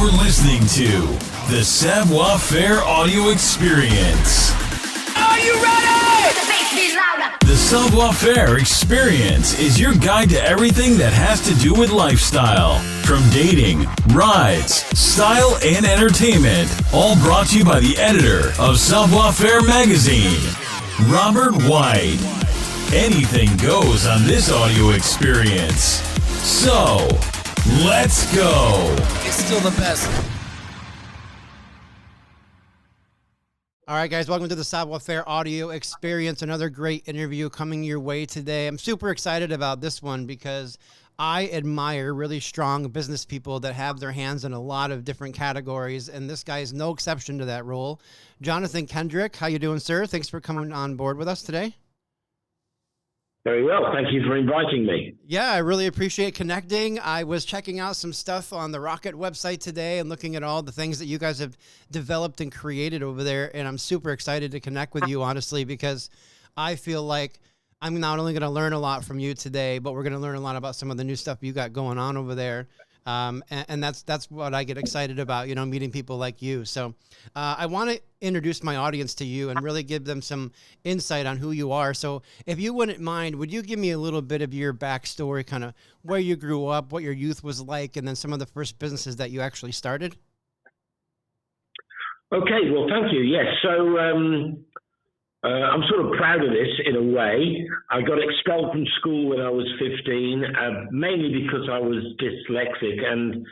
You're listening to the Savoir Faire audio experience. Are you ready? The Savoir Faire experience is your guide to everything that has to do with lifestyle. From dating, rides, style, and entertainment. All brought to you by the editor of Savoir Faire magazine, Robert White. Anything goes on this audio experience. So, let's go. It's still the best. All right, guys, welcome to the Savoir Faire audio experience. Another great interview coming your way today. I'm super excited about this one because I admire really strong business people that have their hands in a lot of different categories, and this guy is no exception to that role. Jonathan Kendrick, how you doing, sir? Thanks for coming on board with us today. Very well. Thank you for inviting me. Yeah, I really appreciate connecting. I was checking out some stuff on the ROKiT website today and looking at all the things that you guys have developed and created over there. And I'm super excited to connect with you, honestly, because I feel like I'm not only going to learn a lot from you today, but we're going to learn a lot about some of the new stuff you got going on over there. And that's what I get excited about, you know, meeting people like you. So I want to introduce my audience to you and really give them some insight on who you are. So if you wouldn't mind, would you give me a little bit of your backstory, kind of where you grew up, what your youth was like, and then some of the first businesses that you actually started? Okay, well, thank you. Yes, so I'm sort of proud of this in a way. I got expelled from school when I was 15, mainly because I was dyslexic. And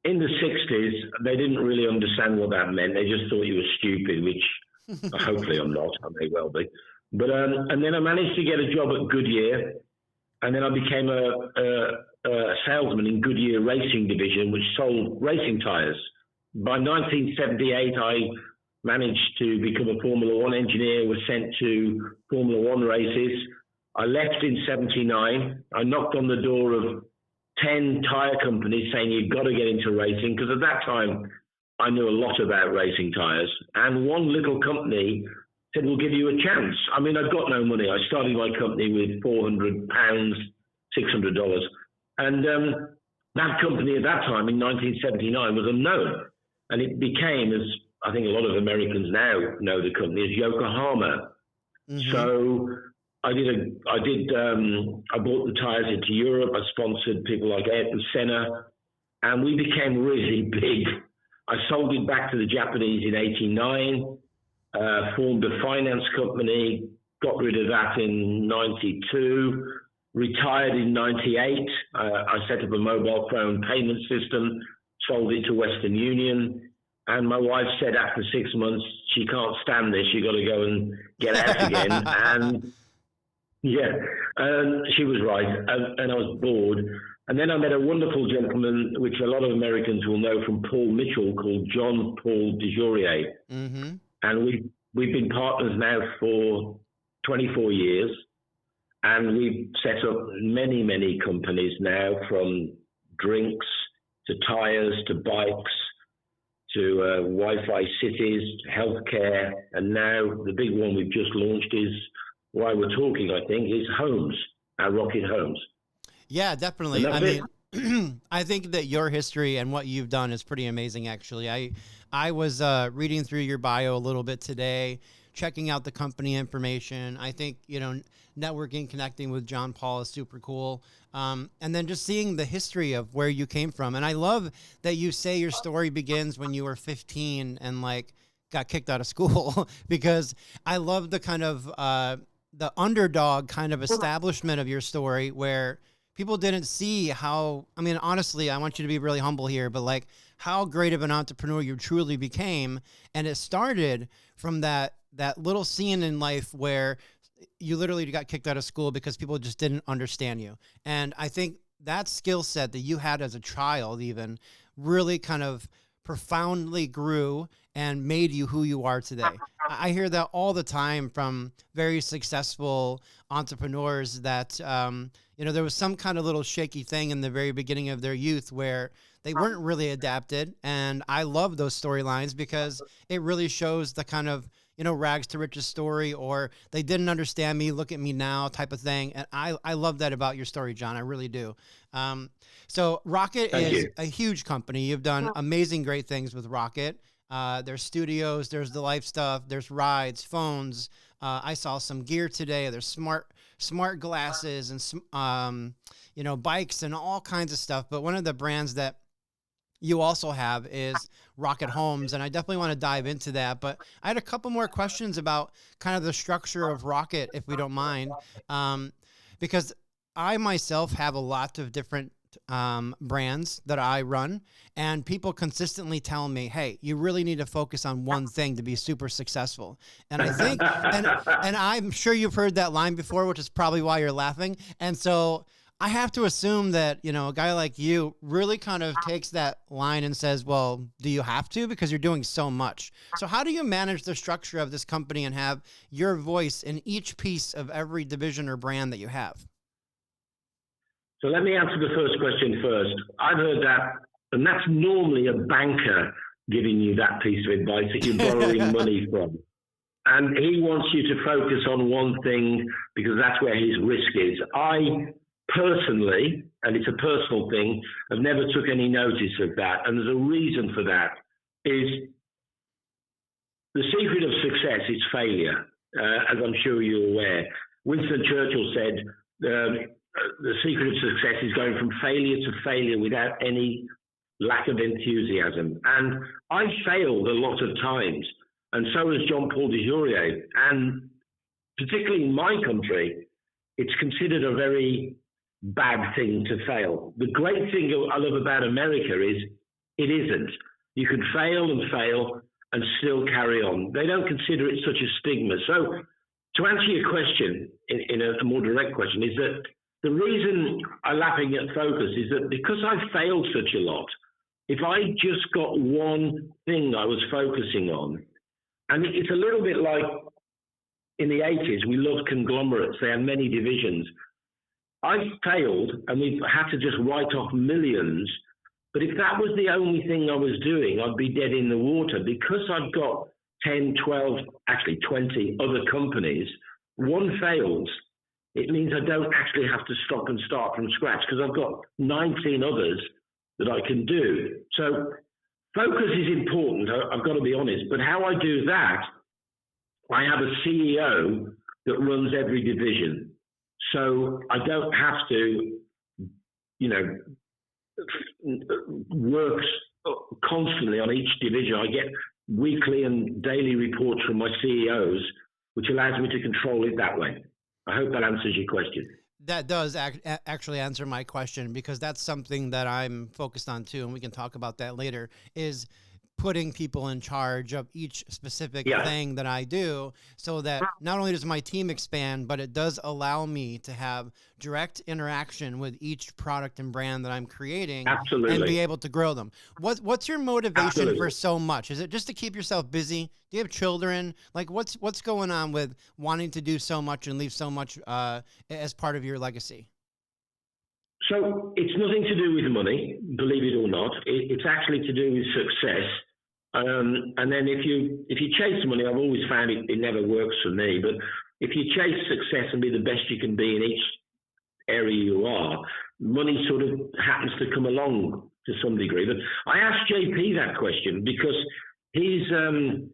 in the 60s, they didn't really understand what that meant. They just thought you were stupid, which hopefully I'm not. I may well be. But and then I managed to get a job at Goodyear, and then I became a salesman in Goodyear Racing Division, which sold racing tires. By 1978, I managed to become a Formula One engineer, was sent to Formula One races. I left in 79. I knocked on the door of 10 tire companies saying, you've got to get into racing, because at that time, I knew a lot about racing tires. And one little company said, we'll give you a chance. I mean, I've got no money. I started my company with £400, $600. And that company at that time, in 1979, was unknown. And it became, as I think a lot of Americans now know the company, as Yokohama. Mm-hmm. So I brought the tires into Europe. I sponsored people like Ayrton Senna, and we became really big. I sold it back to the Japanese in 89, formed a finance company, got rid of that in 92, retired in 98. I set up a mobile phone payment system, sold it to Western Union. And my wife said after 6 months, she can't stand this. You got to go and get out again. And yeah, she was right. And I was bored. And then I met a wonderful gentleman, which a lot of Americans will know from Paul Mitchell, called John Paul DeJourier. Mm-hmm. And we've been partners now for 24 years. And we've set up many, many companies now, from drinks to tires to bikes, to Wi-Fi cities, healthcare, and now the big one we've just launched is, why we're talking, I think, is homes, our ROKiT Homes. Yeah, definitely. I mean, I think that your history and what you've done is pretty amazing, actually. I was reading through your bio a little bit today, checking out the company information. I think, you know, networking, connecting with John Paul is super cool. And then just seeing the history of where you came from. And I love that you say your story begins when you were 15 and like got kicked out of school, because I love the kind of the underdog kind of establishment of your story, where people didn't see how, I mean, honestly, I want you to be really humble here, but like how great of an entrepreneur you truly became. And it started from that little scene in life where you literally got kicked out of school because people just didn't understand you. And I think that skill set that you had as a child even really kind of profoundly grew and made you who you are today. I hear that all the time from very successful entrepreneurs that, you know, there was some kind of little shaky thing in the very beginning of their youth where they weren't really adapted. And I love those storylines because it really shows the kind of, you know, rags to riches story, or they didn't understand me, look at me now type of thing. And I love that about your story, John. I really do. So ROKiT Thank is you. a huge company. You've done amazing, great things with ROKiT. There's studios, there's the life stuff, there's rides, phones. I saw some gear today. There's smart glasses and bikes and all kinds of stuff. But one of the brands that you also have is ROKiT Homes, and I definitely want to dive into that. But I had a couple more questions about kind of the structure of ROKiT, if we don't mind, because I myself have a lot of different brands that I run, and people consistently tell me, hey, you really need to focus on one thing to be super successful. And I think, and I'm sure you've heard that line before, which is probably why you're laughing. And so I have to assume that, a guy like you really kind of takes that line and says, well, do you have to? Because you're doing so much. So how do you manage the structure of this company and have your voice in each piece of every division or brand that you have? So let me answer the first question first. I've heard that, and that's normally a banker giving you that piece of advice that you're borrowing money from. And he wants you to focus on one thing because that's where his risk is. I personally, and it's a personal thing, have never took any notice of that. And there's a reason for that. Is the secret of success is failure, as I'm sure you're aware. Winston Churchill said, the secret of success is going from failure to failure without any lack of enthusiasm. And I failed a lot of times, and so has John Paul DeJourier. And particularly in my country, it's considered a very bad thing to fail. The great thing I love about America is it isn't. You can fail and still carry on. They don't consider it such a stigma. So to answer your question in a more direct question is that the reason I'm laughing at focus is that because I've failed such a lot, if I just got one thing I was focusing on, and it's a little bit like in the 80s, we loved conglomerates. They had many divisions. I failed and we've had to just write off millions. But if that was the only thing I was doing, I'd be dead in the water. Because I've got 10, 12, actually 20 other companies, one fails, it means I don't actually have to stop and start from scratch because I've got 19 others that I can do. So focus is important, I've got to be honest. But how I do that, I have a CEO that runs every division. So I don't have to, work constantly on each division. I get weekly and daily reports from my CEOs, which allows me to control it that way. I hope that answers your question. That does actually answer my question, because that's something that I'm focused on too, and we can talk about that later, is putting people in charge of each specific thing that I do, so that not only does my team expand, but it does allow me to have direct interaction with each product and brand that I'm creating. Absolutely. And be able to grow them. What's your motivation for so much? Is it just to keep yourself busy? Do you have children? Like what's going on with wanting to do so much and leave so much as part of your legacy? So it's nothing to do with money, believe it or not. It's actually to do with success. And then if you chase money, I've always found it never works for me. But if you chase success and be the best you can be in each area you are, money sort of happens to come along to some degree. But I asked JP that question because he's in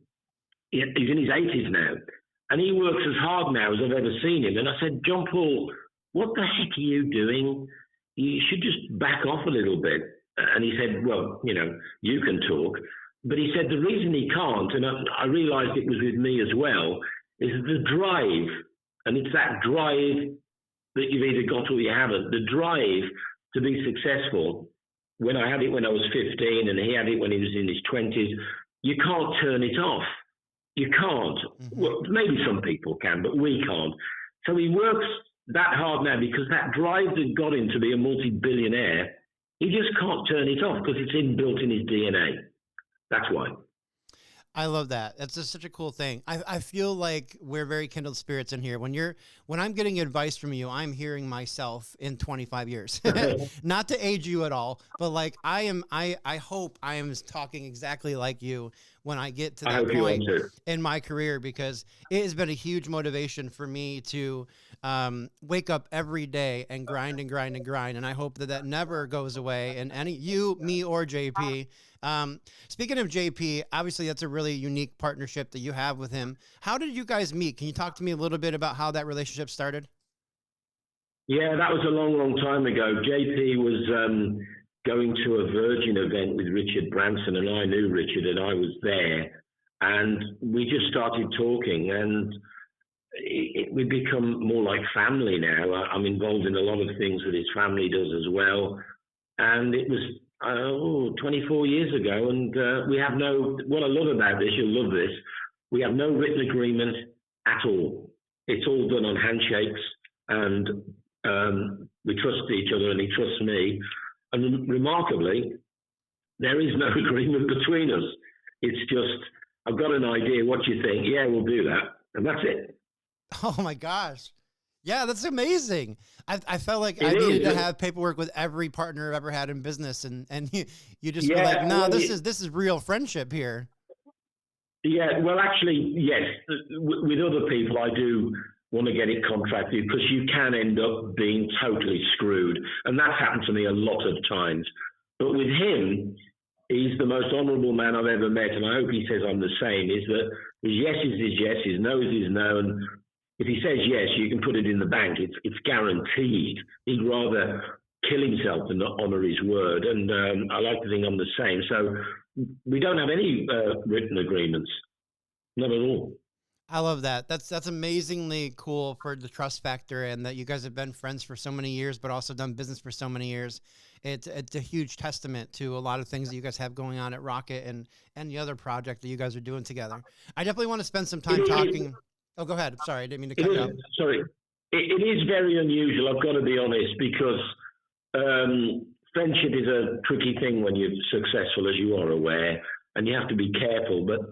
his 80s now, and he works as hard now as I've ever seen him. And I said, John Paul, what the heck are you doing? You should just back off a little bit. And he said, well, you can talk. But he said the reason he can't, and I realized it was with me as well, is the drive. And it's that drive that you've either got or you haven't. The drive to be successful. When I had it when I was 15 and he had it when he was in his 20s, you can't turn it off. You can't. Mm-hmm. Well, maybe some people can, but we can't. So he works that hard now because that drive that got him to be a multi-billionaire, he just can't turn it off because it's inbuilt in his DNA. That's why. I love that. That's just such a cool thing. I feel like we're very kindled spirits in here. When I'm getting advice from you, I'm hearing myself in 25 years. Not to age you at all, but like I hope I am talking exactly like you when I get to I that hope you are point too. in my career, because it has been a huge motivation for me to wake up every day and grind and grind and grind. And I hope that never goes away. And you, me, or JP. Speaking of JP, obviously that's a really unique partnership that you have with him. How did you guys meet? Can you talk to me a little bit about how that relationship started? Yeah, that was a long, long time ago. JP was going to a Virgin event with Richard Branson, and I knew Richard, and I was there. And we just started talking, and we've become more like family now. I'm involved in a lot of things that his family does as well. And it was 24 years ago, and we have what I love about this, you'll love this, we have no written agreement at all. It's all done on handshakes, and we trust each other, and he trusts me. And remarkably, there is no agreement between us. It's just, I've got an idea, what do you think? Yeah, we'll do that. And that's it. Oh my gosh. Yeah, that's amazing. I felt like I It needed is. to have paperwork with every partner I've ever had in business, and you just were Yeah, like, no, well, this is real friendship here. Yeah, well, actually, yes. With other people, I do want to get it contracted, because you can end up being totally screwed. And that's happened to me a lot of times. But with him, he's the most honourable man I've ever met, and I hope he says I'm the same, is that his yes is his yes, his no is his no, and if he says yes, you can put it in the bank. It's guaranteed. He'd rather kill himself than not honour his word, and I like to think I'm the same. So we don't have any written agreements, not at all. I love that. That's amazingly cool for the trust factor, and that you guys have been friends for so many years, but also done business for so many years. It's a huge testament to a lot of things that you guys have going on at ROKiT and the other project that you guys are doing together. I definitely want to spend some time talking. Oh, go ahead. I'm sorry, I didn't mean to cut you off. Sorry. It is very unusual, I've got to be honest, because friendship is a tricky thing when you're successful, as you are aware, and you have to be careful. But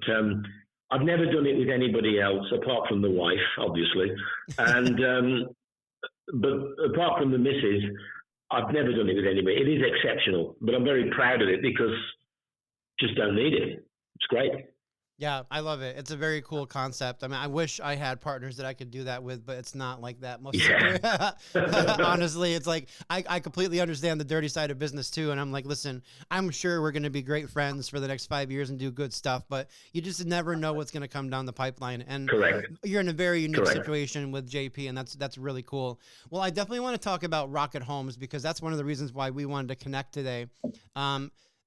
I've never done it with anybody else, apart from the wife, obviously. And but apart from the missus, I've never done it with anybody. It is exceptional, but I'm very proud of it, because just don't need it. It's great. Yeah, I love it. It's a very cool concept. I mean, I wish I had partners that I could do that with, but it's not like that. Honestly, it's like I completely understand the dirty side of business too. And I'm like, listen, I'm sure we're going to be great friends for the next 5 years and do good stuff, but you just never know what's going to come down the pipeline. And Correct. You're in a very unique Correct. situation with JP, and that's really cool. Well, I definitely want to talk about ROKiT Homes, because that's one of the reasons why we wanted to connect today.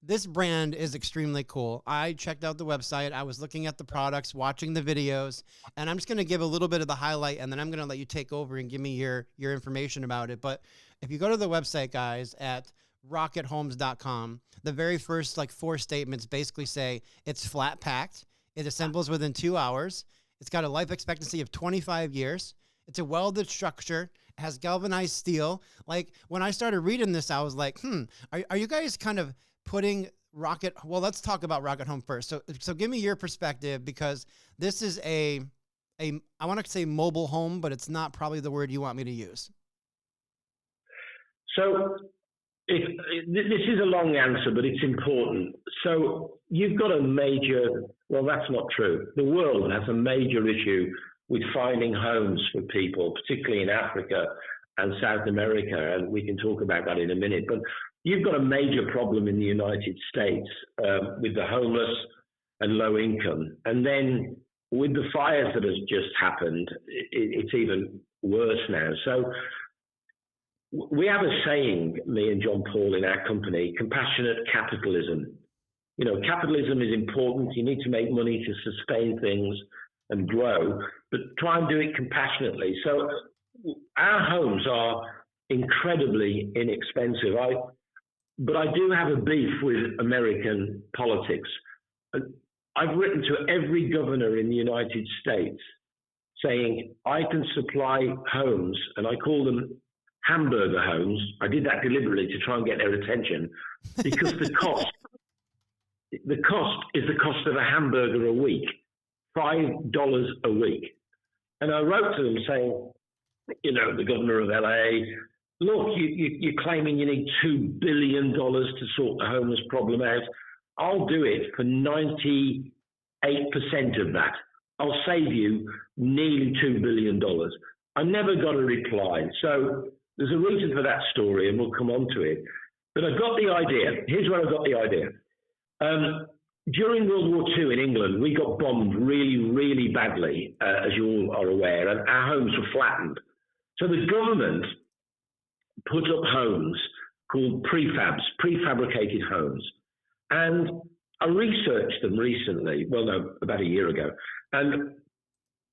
This brand is extremely cool. I checked out the website. I was looking at the products, watching the videos, and I'm just going to give a little bit of the highlight, and then I'm going to let you take over and give me your information about it. But if you go to the website, guys, at ROKiTHomes.com, the very first 4 statements basically say it's flat packed. It assembles within 2 hours. It's got a life expectancy of 25 years. It's a welded structure. It has galvanized steel. Like, when I started reading this, I was like, are you guys kind of putting ROKiT? Well, let's talk about ROKiT Home first. So give me your perspective, because this is I want to say mobile home, but it's not probably the word you want me to use. So this is a long answer, but it's important. So you've got well, that's not true. The world has a major issue with finding homes for people, particularly in Africa and South America, and we can talk about that in a minute. But you've got a major problem in the United States with the homeless and low income. And then with the fires that has just happened, it's even worse now. So we have a saying, me and John Paul in our company, compassionate capitalism. You know, capitalism is important. You need to make money to sustain things and grow, but try and do it compassionately. So our homes are incredibly inexpensive. But I do have a beef with American politics. I've written to every governor in the United States saying I can supply homes, and I call them hamburger homes. I did that deliberately to try and get their attention, because the cost the cost is the cost of a hamburger a week, $5 a week. And I wrote to them saying, the governor of LA, look, you're claiming you need $2 billion to sort the homeless problem out. I'll do it for 98% of that. I'll save you nearly $2 billion. I never got a reply. So there's a reason for that story, and we'll come on to it. But I got the idea. Here's where I got the idea. During World War II in England, we got bombed really, really badly, as you all are aware, and our homes were flattened. So the government put up homes called prefabricated homes. And I researched them recently, about a year ago, and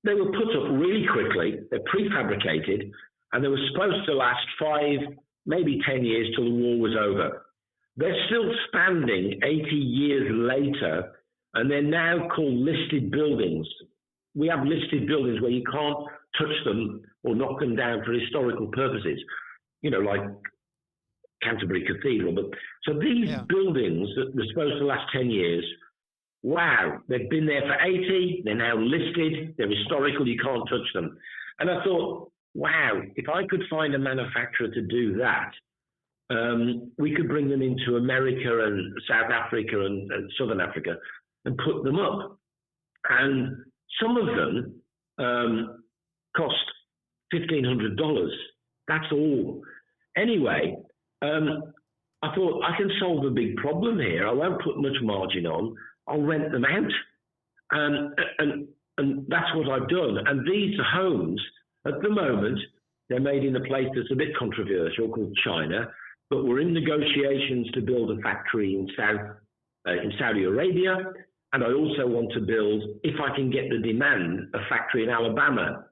they were put up really quickly. They're prefabricated, and they were supposed to last 5, maybe 10 years till the war was over. They're still standing 80 years later, and they're now called listed buildings. We have listed buildings where you can't touch them or knock them down for historical purposes, like Canterbury Cathedral. But so these buildings that were supposed to last 10 years, wow, they've been there for 80, they're now listed, they're historical, you can't touch them. And I thought, wow, if I could find a manufacturer to do that, we could bring them into America and South Africa and Southern Africa and put them up. And some of them cost $1,500. That's all. Anyway, I thought I can solve a big problem here. I won't put much margin on. I'll rent them out. And that's what I've done. And these homes, at the moment, they're made in a place that's a bit controversial called China, but we're in negotiations to build a factory in Saudi Arabia. And I also want to build, if I can get the demand, a factory in Alabama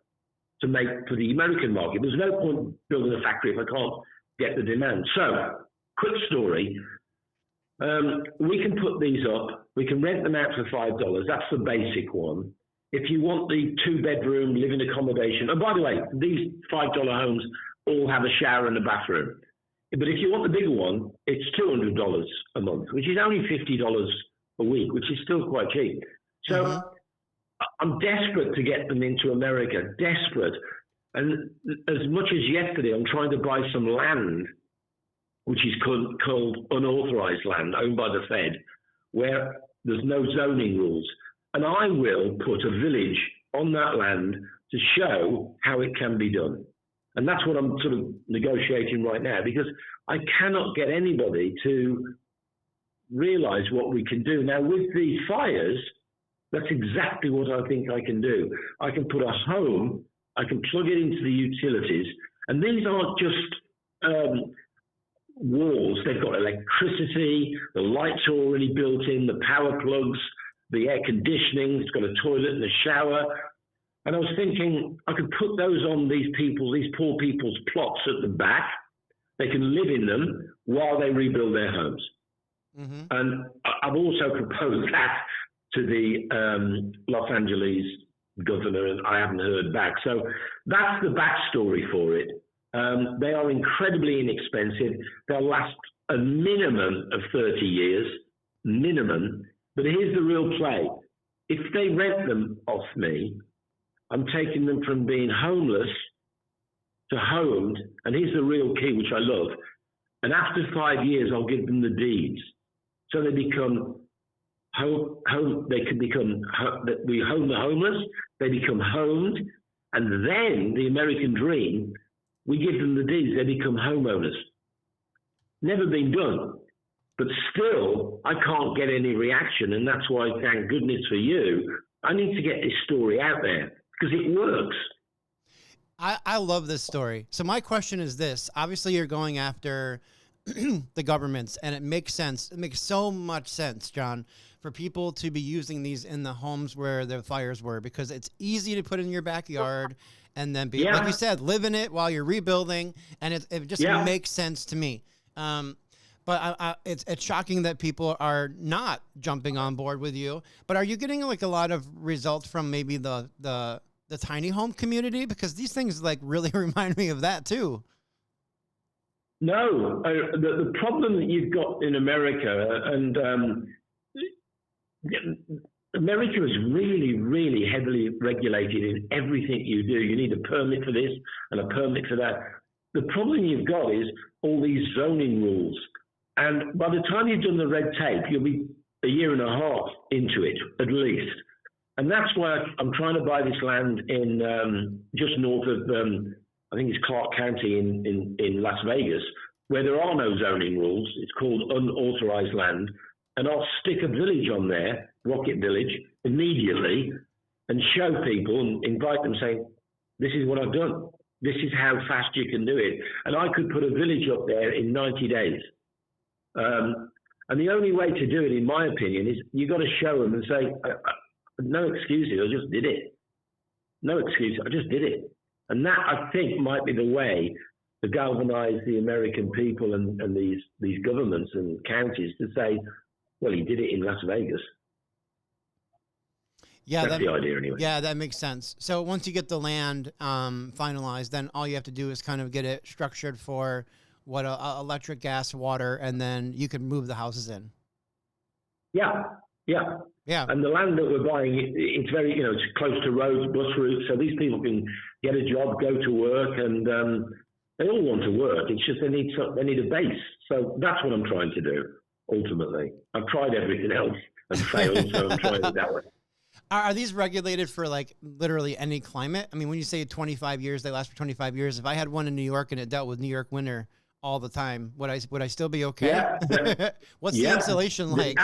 to make for the American market. There's no point building a factory if I can't get the demand. So, quick story. We can put these up. We can rent them out for $5. That's the basic one. If you want the 2-bedroom living accommodation, and by the way, these $5 homes all have a shower and a bathroom. But if you want the bigger one, it's $200 a month, which is only $50 a week, which is still quite cheap. So I'm desperate to get them into America, desperate. And as much as yesterday, I'm trying to buy some land, which is called unauthorized land, owned by the Fed, where there's no zoning rules. And I will put a village on that land to show how it can be done. And that's what I'm sort of negotiating right now, because I cannot get anybody to realize what we can do. Now, with these fires, that's exactly what I think I can do. I can put a home, I can plug it into the utilities, and these aren't just walls. They've got electricity, the lights are already built in, the power plugs, the air conditioning, it's got a toilet and a shower. And I was thinking I could put those on these poor people's plots at the back. They can live in them while they rebuild their homes. Mm-hmm. And I've also proposed that to the Los Angeles governor, and I haven't heard back. So that's the backstory for it. They are incredibly inexpensive. They'll last a minimum of 30 years, minimum. But here's the real play. If they rent them off me, I'm taking them from being homeless to homed, and here's the real key, which I love. And after 5 years, I'll give them the deeds, so they become They can become we home the homeless. They become homed, and then the American dream. We give them the deeds. They become homeowners. Never been done. But still, I can't get any reaction, and that's why, thank goodness for you, I need to get this story out there because it works. I love this story. So my question is this. Obviously, you're going after the governments, and it makes sense. It makes so much sense, John, for people to be using these in the homes where the fires were, because it's easy to put in your backyard and then be, like you said, live in it while you're rebuilding, and it just makes sense to me. But it's shocking that people are not jumping on board with you. But are you getting like a lot of results from maybe the tiny home community? Because these things like really remind me of that too. No, the problem that you've got in America, and America is really, really heavily regulated in everything you do. You need a permit for this and a permit for that. The problem you've got is all these zoning rules. And by the time you've done the red tape, you'll be a year and a half into it, at least. And that's why I'm trying to buy this land in just north of, I think it's Clark County in Las Vegas, where there are no zoning rules. It's called unauthorized land. And I'll stick a village on there, ROKiT Village, immediately and show people and invite them saying, this is what I've done. This is how fast you can do it. And I could put a village up there in 90 days. And the only way to do it, in my opinion, is you got to show them and say, no excuses, I just did it. No excuses, I just did it. And that, I think, might be the way to galvanize the American people and these governments and counties to say, well, he did it in Las Vegas. Yeah, that's the idea anyway. Yeah, that makes sense. So once you get the land finalized, then all you have to do is kind of get it structured for what electric, gas, water, and then you can move the houses in. Yeah. And the land that we're buying, it's very, it's close to roads, bus routes, so these people can get a job, go to work, and they all want to work. It's just they need a base. So that's what I'm trying to do. Ultimately, I've tried everything else and failed, so I'm trying it that way. Are these regulated for like literally any climate? I mean, when you say 25 years, they last for 25 years. If I had one in New York and it dealt with New York winter all the time, would I still be okay? Yeah. What's the insulation like?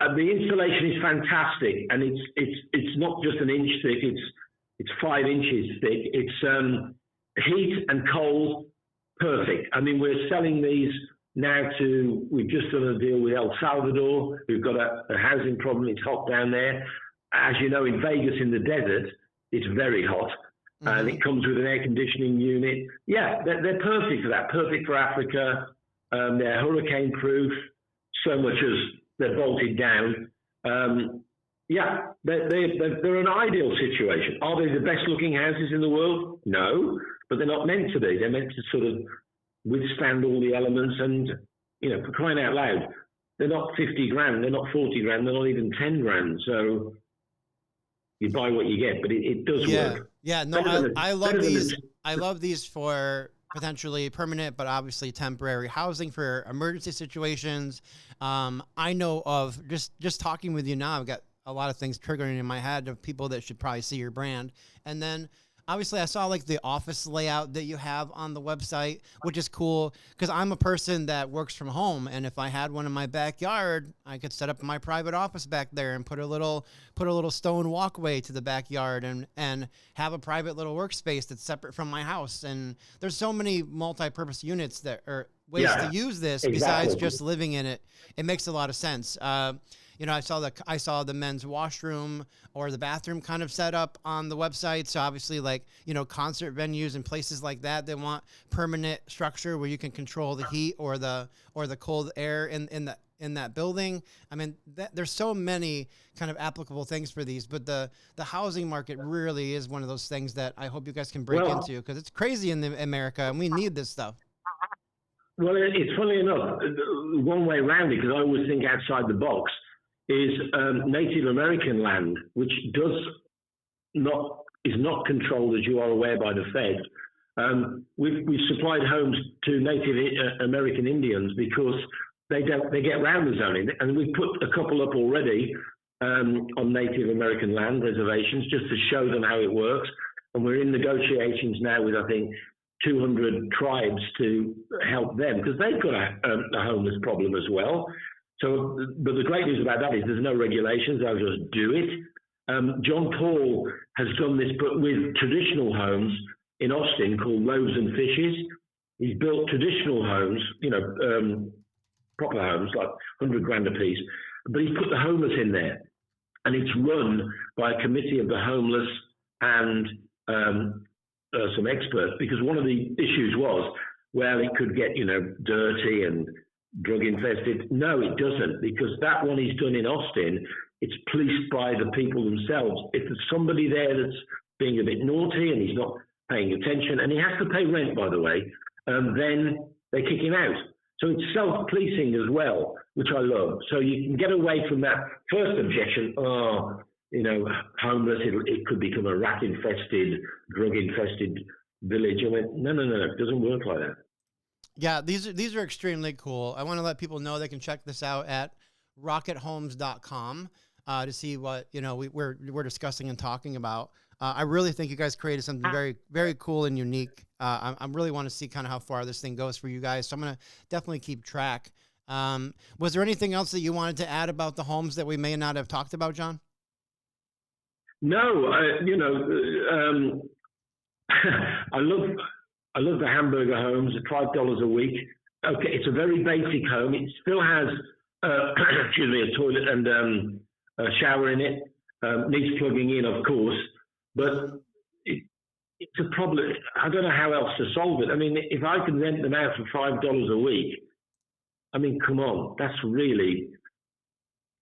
The insulation is fantastic, and it's not just an inch thick. It's 5 inches thick. It's heat and cold, perfect. I mean, we're selling these now we've just done a deal with El Salvador, who've got a housing problem. It's hot down there. As you know, in Vegas, in the desert, it's very hot. And it comes with an air conditioning unit. Yeah, they're perfect for that. Perfect for Africa. They're hurricane proof, so much as they're bolted down. Yeah, they're an ideal situation. Are they the best looking houses in the world? No, but they're not meant to be. They're meant to sort of withstand all the elements and, for crying out loud, they're not 50 grand, they're not 40 grand, they're not even 10 grand. So you buy what you get, but it does work. Yeah, no, I love these. I love these for potentially permanent, but obviously temporary housing for emergency situations. I know of just talking with you now, I've got a lot of things triggering in my head of people that should probably see your brand. And then obviously I saw like the office layout that you have on the website, which is cool because I'm a person that works from home. And if I had one in my backyard, I could set up my private office back there and put a little stone walkway to the backyard and have a private little workspace that's separate from my house. And there's so many multi-purpose units that are ways to use this besides just living in it. It makes a lot of sense. I saw the men's washroom or the bathroom kind of set up on the website. So obviously, like, concert venues and places like that, they want permanent structure where you can control the heat or the cold air in that building. I mean, there's so many kind of applicable things for these, but the housing market really is one of those things that I hope you guys can break into because it's crazy in America and we need this stuff. Well, it's funny enough, one way around it, because I always think outside the box, is Native American land, which is not controlled, as you are aware, by the Fed. We've supplied homes to Native American Indians because they get around the zoning, and we've put a couple up already on Native American land reservations just to show them how it works. And we're in negotiations now with, I think, 200 tribes to help them because they've got a homeless problem as well. So, but the great news about that is there's no regulations. They'll just do it. John Paul has done this, but with traditional homes in Austin called Loaves and Fishes. He's built traditional homes, proper homes, like 100 grand a piece, but he's put the homeless in there. And it's run by a committee of the homeless and some experts, because one of the issues was, well, it could get, dirty and drug infested. No, it doesn't, because that one he's done in Austin, it's policed by the people themselves. If there's somebody there that's being a bit naughty and he's not paying attention, and he has to pay rent, by the way, then they kick him out. So it's self-policing as well, which I love. So you can get away from that first objection, homeless, it could become a rat-infested, drug-infested village. I went, no, it doesn't work like that. Yeah, these are extremely cool. I want to let people know they can check this out at ROKiTHomes.com to see what we're discussing and talking about. I really think you guys created something very, very cool and unique. I really want to see kind of how far this thing goes for you guys. So I'm going to definitely keep track. Was there anything else that you wanted to add about the homes that we may not have talked about, John? No, I love the hamburger homes at $5 a week. Okay, it's a very basic home. It still has, a toilet and a shower in it. Needs plugging in, of course, but it's a problem. I don't know how else to solve it. I mean, if I can rent them out for $5 a week, I mean, come on, that's really,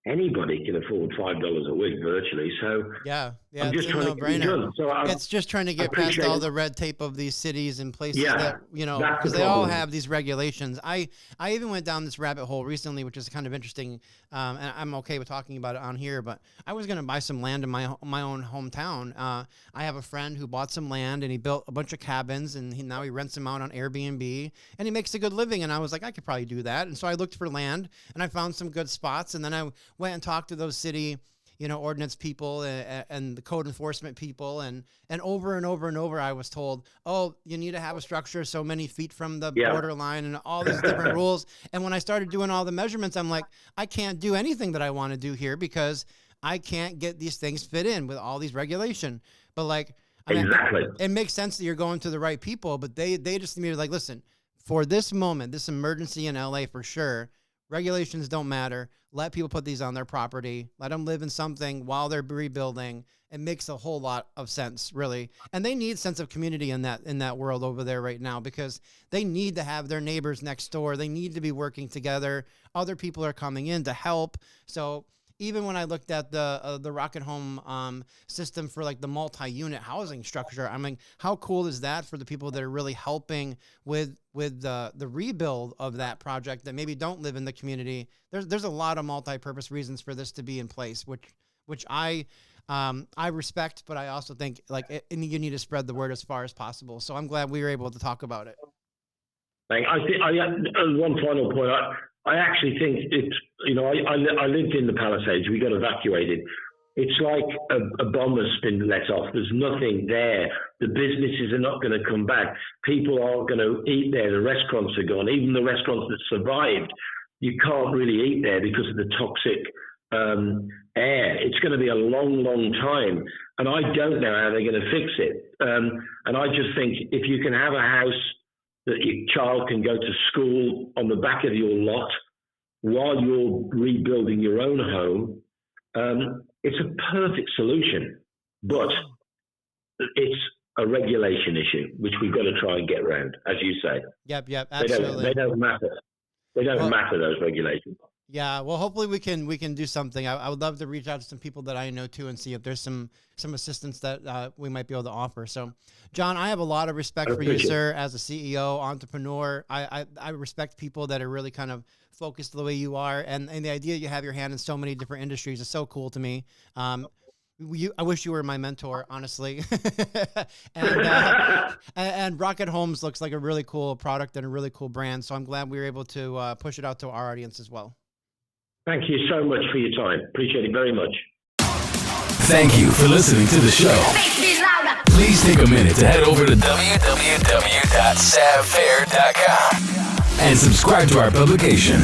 anybody can afford $5 a week virtually. So yeah, I'm just trying to get it done. So it's just trying to get past all the red tape of these cities and places that, because they all have these regulations. I even went down this rabbit hole recently, which is kind of interesting. And I'm okay with talking about it on here, but I was going to buy some land in my own hometown. I have a friend who bought some land and he built a bunch of cabins and now he rents them out on Airbnb and he makes a good living. And I was like, I could probably do that. And so I looked for land and I found some good spots. And then I went and talked to those city ordinance people and the code enforcement people. And over and over and over, I was told, oh, you need to have a structure so many feet from the borderline and all these different rules. And when I started doing all the measurements, I'm like, I can't do anything that I want to do here because I can't get these things fit in with all these regulation. But like, exactly. It makes sense that you're going to the right people, but they just need to like, listen, for this moment, this emergency in LA for sure, regulations don't matter. Let people put these on their property. Let them live in something while they're rebuilding. It makes a whole lot of sense, really. And they need sense of community in that world over there right now because they need to have their neighbors next door. They need to be working together. Other people are coming in to help. So even when I looked at the ROKiT Home system for like the multi-unit housing structure, I mean, how cool is that for the people that are really helping with the rebuild of that project that maybe don't live in the community? There's a lot of multi-purpose reasons for this to be in place, which I respect, but I also think you need to spread the word as far as possible. So I'm glad we were able to talk about it. I think one final point. I actually think it's, I lived in the Palisades. We got evacuated. It's like a bomb has been let off. There's nothing there. The businesses are not going to come back. People aren't going to eat there. The restaurants are gone. Even the restaurants that survived, you can't really eat there because of the toxic air. It's going to be a long, long time. And I don't know how they're going to fix it. And I just think if you can have a house that your child can go to school on the back of your lot while you're rebuilding your own home, it's a perfect solution. But it's a regulation issue, which we've got to try and get around, as you say. Yep, absolutely. They don't matter. They don't matter, those regulations. Yeah, well, hopefully we can do something. I would love to reach out to some people that I know too and see if there's some assistance that we might be able to offer. So, John, I have a lot of respect for you, sir, as a CEO, entrepreneur. I respect people that are really kind of focused the way you are, and the idea you have your hand in so many different industries is so cool to me. I wish you were my mentor, honestly. and ROKiT Homes looks like a really cool product and a really cool brand. So I'm glad we were able to push it out to our audience as well. Thank you so much for your time. Appreciate it very much. Thank you for listening to the show. Please take a minute to head over to www.savfair.com and subscribe to our publication.